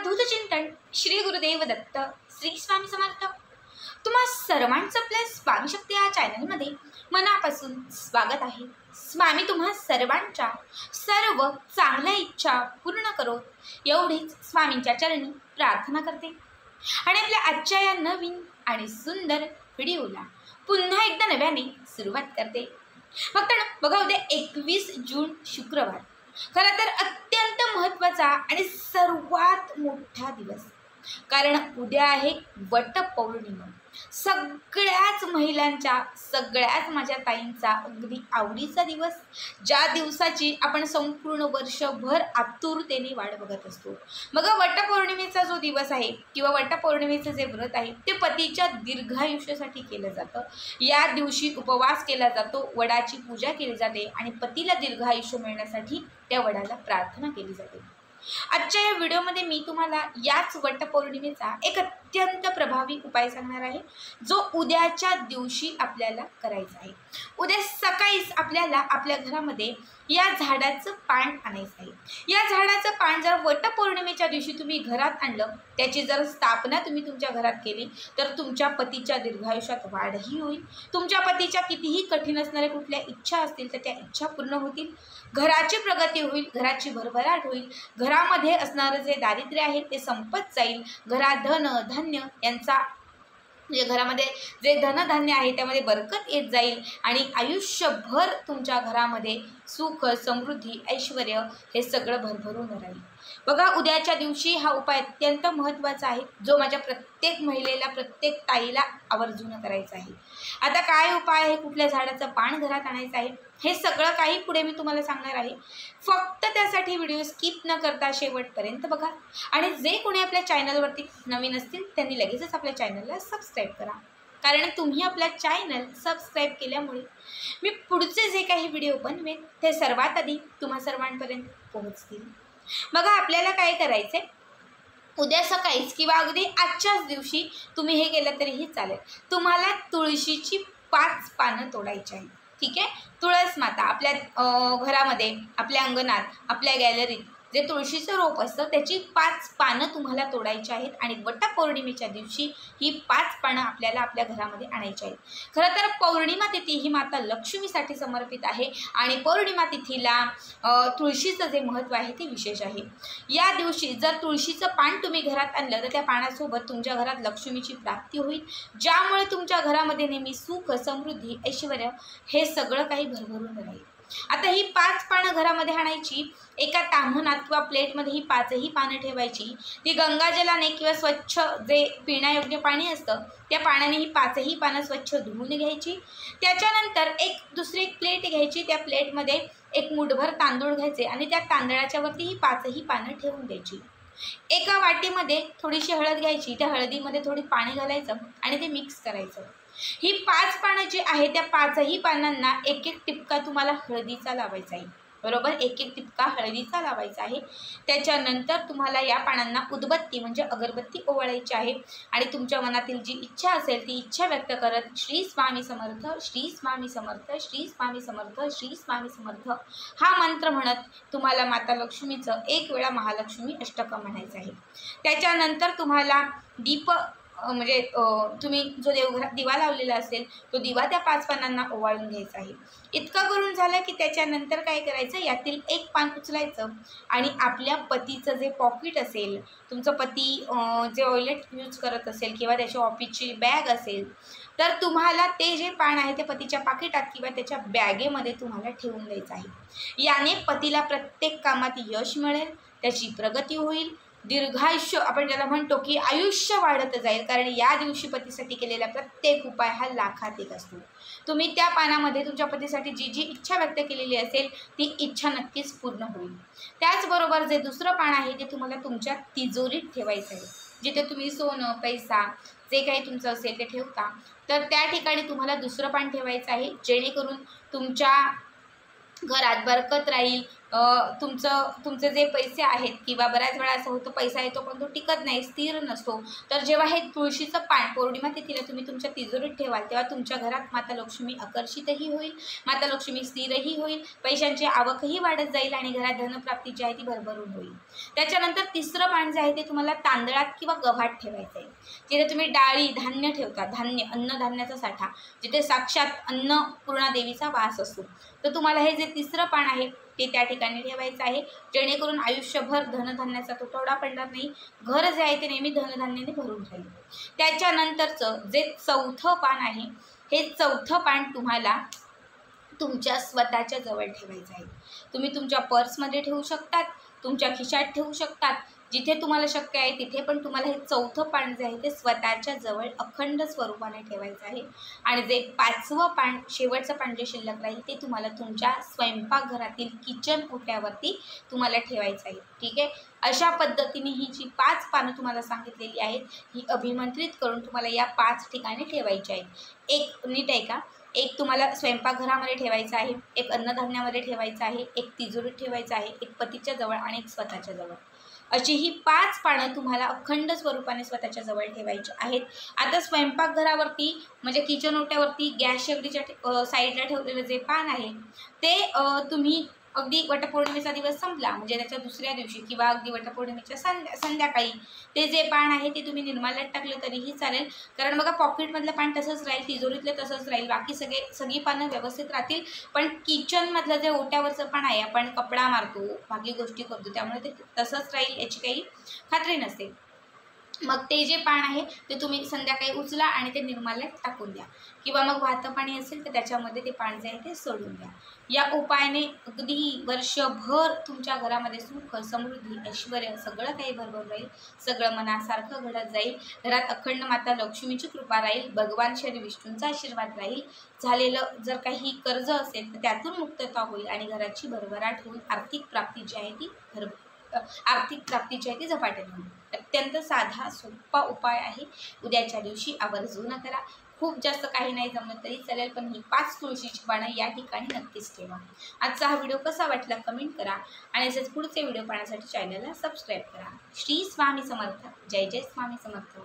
अवधूत चिंतन श्री गुरुदेव दत्त श्री स्वामी समर्थ। तुम्हा सर्वांचं आपल्या स्वामी शक्ती या चॅनलमध्ये मनापासून स्वागत आहे। स्वामी तुम्हा सर्वांच्या सर्व चांगल्या इच्छा पूर्ण करो एवढीच स्वामींच्या चरणी प्रार्थना करते आणि आपल्या आजच्या या नवीन आणि सुंदर व्हिडिओला पुन्हा एकदा नव्याने सुरुवात करते। फक्त बघा, उद्या 21 जून शुक्रवार खरं तर अत्यंत महत्त्वाचा आणि सर्वात मोठा दिवस, कारण उद्या आहे वटपौर्णिमा। सगळ्याच महिलांच्या, सगळ्याच माझ्या ताईंचा अगदी आवडीचा दिवस, ज्या दिवसाची आपण संपूर्ण वर्षभर आतुरतेने वाट बघत असतो। बघा, वटपौर्णिमेचा जो दिवस आहे किंवा वटपौर्णिमेचं जे व्रत आहे ते पतीच्या दीर्घायुष्यासाठी केलं जातं। या दिवशी उपवास केला जातो, वडाची पूजा केली जाते आणि पतीला दीर्घायुष्य मिळण्यासाठी त्या वडाला प्रार्थना केली जाते। आजच्या या व्हिडिओमध्ये मी तुम्हाला याच वटपौर्णिमेचा एक अत्यंत प्रभावी उपाय सांगणार आहे, जो उद्याच्या दिवशी आपल्याला करायचा आहे। उद्या सकाळीच आपल्याला आपल्या घरामध्ये या झाडाचं पान आणायचं आहे। या झाडाचं पान जर वटपौर्णिमेच्या दिवशी तुम्ही घरात आणलं, त्याची जर स्थापना तुम्ही तुमच्या घरात केली तर तुमच्या पतीच्या दीर्घायुष्यात वाढही होईल। तुमच्या पतीच्या कितीही कठीण असणाऱ्या कुठल्या इच्छा असतील तर त्या इच्छा पूर्ण होतील, घराची प्रगती होईल, घराची भरभराट होईल, घरामध्ये असणारं जे दारिद्र्य आहे ते संपत जाईल, घरात धन धान्य यांचा म्हणजे घरामध्ये जे धनधान्य आहे त्यामध्ये बरकत येत जाईल आणि आयुष्यभर तुमच्या घरामध्ये सुख समृद्धी ऐश्वर हे सगळं भरभरून राहील। बघा, उद्याच्या दिवशी हा उपाय अत्यंत महत्त्वाचा आहे, जो माझ्या प्रत्येक महिलेला, प्रत्येक ताईला आवर्जून करायचा आहे। आता काय उपाय आहे, कुठल्या झाडाचं पान घरात आणायचं आहे, हे सगळं काही पुढे मी तुम्हाला सांगणार आहे। फक्त त्यासाठी व्हिडिओ स्किप न करता शेवटपर्यंत बघा आणि जे कोणी आपल्या चॅनलवरती नवीन असतील त्यांनी लगेचच आपल्या चॅनलला सबस्क्राईब करा, कारण तुम्ही आपल्या चॅनल सबस्क्राईब केल्यामुळे मी पुढचे जे काही व्हिडिओ बनवेन ते सर्वात आधी तुम्हा सर्वांपर्यंत पोहोचतील। बघा, आपल्याला काय करायचं आहे, उद्या सकाळीच किंवा अगदी आजच्याच दिवशी तुम्ही हे केलं तरीही चालेल। तुम्हाला तुळशीची 5 पानं तोडायची आहेत, ठीक आहे। तुळस माता आपल्या घरामध्ये, आपल्या अंगणात, आपल्या गॅलरीत जे तुळशीचं रोप असतं त्याची 5 पानं तुम्हाला तोडायची आहेत आणि वटपौर्णिमेच्या दिवशी ही 5 पानं आपल्याला आपल्या घरामध्ये आणायची आहेत। खरं तर पौर्णिमा तिथी ही माता लक्ष्मीसाठी समर्पित आहे आणि पौर्णिमा तिथीला तुळशीचं जे महत्त्व आहे ते विशेष आहे। या दिवशी जर तुळशीचं पान तुम्ही घरात आणलं तर त्या पानासोबत तुमच्या घरात लक्ष्मीची प्राप्ती होईल, ज्यामुळे तुमच्या घरामध्ये नेहमी सुख समृद्धी ऐश्वर हे सगळं काही भरभरून राहील। आता ही 5 पानं घरामध्ये आणायची, एका ताम्हणात किंवा प्लेटमध्ये ही 5ही पानं ठेवायची। ती गंगाजलाने किंवा स्वच्छ जे पिण्यायोग्य पाणी असतं त्या पाण्याने ही 5ही पानं स्वच्छ धुवून घ्यायची। त्याच्यानंतर दुसरी एक प्लेट घ्यायची, त्या प्लेटमध्ये एक मुठभर तांदूळ घ्यायचे आणि त्या तांदळाच्या वरती ही 5ही पानं ठेवून द्यायची। एका वाटीमध्ये थोडीशी हळद घ्यायची, त्या हळदीमध्ये थोडी पाणी घालायचं आणि ते मिक्स करायचं। ही 5 पानं जी आहे त्या 5ही पानांना एक टिपका तुम्हाला हळदीचा लावायचा आहे, बरोबर, एक टिपका हळदीचा लावायचा आहे। त्याच्यानंतर तुम्हाला या पानांना उदबत्ती म्हणजे अगरबत्ती ओवाळायची आहे आणि तुमच्या मनातील जी इच्छा असेल ती इच्छा व्यक्त करत श्री स्वामी समर्थ, श्री स्वामी समर्थ, श्री स्वामी समर्थ, श्री स्वामी समर्थ हा मंत्र म्हणत तुम्हाला माता लक्ष्मीचं 1 वेळा महालक्ष्मी अष्टकं म्हणायचं आहे। त्याच्यानंतर तुम्हाला दीप म्हणजे तुम्ही जो देवघरात दिवा लावलेला असेल तो दिवा त्या 5 पानांना ओवाळून घ्यायचा आहे। इतकं करून झालं की त्याच्यानंतर काय करायचं, यातील एक पान उचलायचं आणि आपल्या पतीचं जे पॉकेट असेल, तुमचं पती जे वॉलेट यूज करत असेल किंवा त्याच्या ऑफिसची बॅग असेल तर तुम्हाला ते जे पान आहे ते पतीच्या पाकिटात किंवा त्याच्या बॅगेमध्ये तुम्हाला ठेवून द्यायचं आहे। याने पतीला प्रत्येक कामात यश मिळेल, त्याची प्रगती होईल, दीर्घायुष्य आपण ज्याला म्हणतो की आयुष्य वाढत जाईल, कारण या दिवशी पतीसाठी केलेला प्रत्येक उपाय हा लाखात एक असतो। तुम्ही त्या पानामध्ये तुमच्या पतीसाठी जी जी इच्छा व्यक्त केलेली असेल ती इच्छा नक्कीच पूर्ण होईल। त्याचबरोबर जे दुसरं पान आहे ते तुम्हाला तुमच्या तिजोरीत ठेवायचं आहे, जिथे तुम्ही सोनं पैसा जे काही तुमचं असेल ते ठेवता, तर त्या ठिकाणी तुम्हाला दुसरं पान ठेवायचं आहे, जेणेकरून तुमच्या घरात बरकत राहील, तुमचे जे पैसे आहेत किंवा बऱ्याच वेळा असं होतं पैसा येतो पण तो टिकत नाही, स्थिर नसतो, तर जेव्हा हे तुळशीचं पान पौर्णिमा तिथीला तुम्ही तुमच्या तिजोरीत ठेवाल तेव्हा तुमच्या घरात माता लक्ष्मी आकर्षितही होईल, माता लक्ष्मी स्थिरही होईल, पैशांची आवकही वाढत जाईल आणि घरात धनप्राप्ती जी आहे ती भरभरून होईल. त्याच्यानंतर तिसरं पान जे आहे ते तुम्हाला तांदळात किंवा गव्हात ठेवायचं आहे. जिथे तुम्ही डाळी धान्य ठेवता, धान्य अन्नधान्याचा साठा, जिथे साक्षात अन्नपूर्णा देवीचा वास असतो, तर तुम्हाला हे जे तिसरं पान आहे ते त्या ठिकाणी ठेवायचं आहे, जेणेकरून आयुष्यभर धनधान्याचा तुटवडा पडणार नाही, घर जे आहे ते नेहमी धनधान्याने भरून राहील. त्याच्यानंतरचं जे चौथं पान आहे, हे चौथं पान तुम्हाला तुमच्या स्वतःच्या जवळ ठेवायचं आहे. तुम्ही तुमच्या पर्समध्ये ठेवू शकतात, तुमच्या खिशात ठेवू शकतात, जिथे तुम्हाला शक्य आहे तिथे, पण तुम्हाला हे चौथं पान जे आहे ते स्वतःच्या जवळ अखंड स्वरूपाने ठेवायचं आहे. आणि जे पाचवं पान, शेवटचं पान जे शिल्लक राहील ते तुम्हाला तुमच्या स्वयंपाकघरातील किचन ओट्यावरती तुम्हाला ठेवायचं आहे. ठीक आहे. अशा पद्धतीने ही जी 5 पानं तुम्हाला सांगितलेली आहेत ही अभिमंत्रित करून तुम्हाला या 5 ठिकाणी ठेवायची आहेत. एक नीट आहे का, एक तुम्हाला स्वयंपाकघरामध्ये ठेवायचं आहे, एक अन्नधान्यामध्ये ठेवायचं आहे, एक तिजोरीत ठेवायचं आहे, एक पतीच्या जवळ आणि एक स्वतःच्या जवळ. अशी ही 5 पानं तुम्हाला अखंड स्वरूपाने स्वतःच्या जवळ ठेवायची आहेत. आता स्वयंपाकघरावरती म्हणजे किचन ओट्यावरती गॅस शेगडीच्या साईडला ठेवलेलं जे पान आहे ते तुम्ही अगदी वटपौर्णिमेचा दिवस संपला म्हणजे त्याच्या दुसऱ्या दिवशी किंवा अगदी वटपौर्णिमेच्या संध्याकाळी ते जे पान आहे ते तुम्ही निर्माल्यात टाकलं तरीही चालेल, कारण बघा पॉकेटमधलं पान तसंच राहील, तिजोरीतलं तसंच राहील, बाकी सगळी पानं व्यवस्थित राहतील, पण किचनमधलं जे ओट्यावरचं पान आहे आपण कपडा मारतो, बाकी गोष्टी करतो, त्यामुळे ते तसंच राहील याची काही खात्री नसते. मग ते जे पान आहे ते तुम्ही संध्याकाळी उचला आणि ते निर्माल्यात टाकून द्या, किंवा मग वाहतं पाणी असेल तर त्याच्यामध्ये ते पान जे आहे ते सोडून द्या. या उपायाने अगदी वर्षभर तुमच्या घरामध्ये सुख, समृद्धी, ऐश्वर सगळं काही भरभरून राहील, सगळं मनासारखं घडत जाईल, घरात अखंड माता लक्ष्मीची कृपा राहील, भगवान श्री विष्णूंचा आशीर्वाद राहील, झालेलं जर काही कर्ज असेल तर त्यातून मुक्तता होईल आणि घराची भरभराट होऊन आर्थिक प्राप्ती जी आहे ती झपाट्याने होईल. अत्यंत साधा सोपा उपाय आहे. उद्याच्या दिवशी आवर्जून करा. खूप जास्त काही नाही जमलं तरी चालेल, पण ही 5 तुळशीची पानं या ठिकाणी नक्कीच ठेवा. आजचा हा व्हिडिओ कसा वाटला कमेंट करा आणि असेच पुढचे व्हिडिओ पाहण्यासाठी चॅनलला सबस्क्राईब करा. श्री स्वामी समर्थ. जय जय स्वामी समर्थ.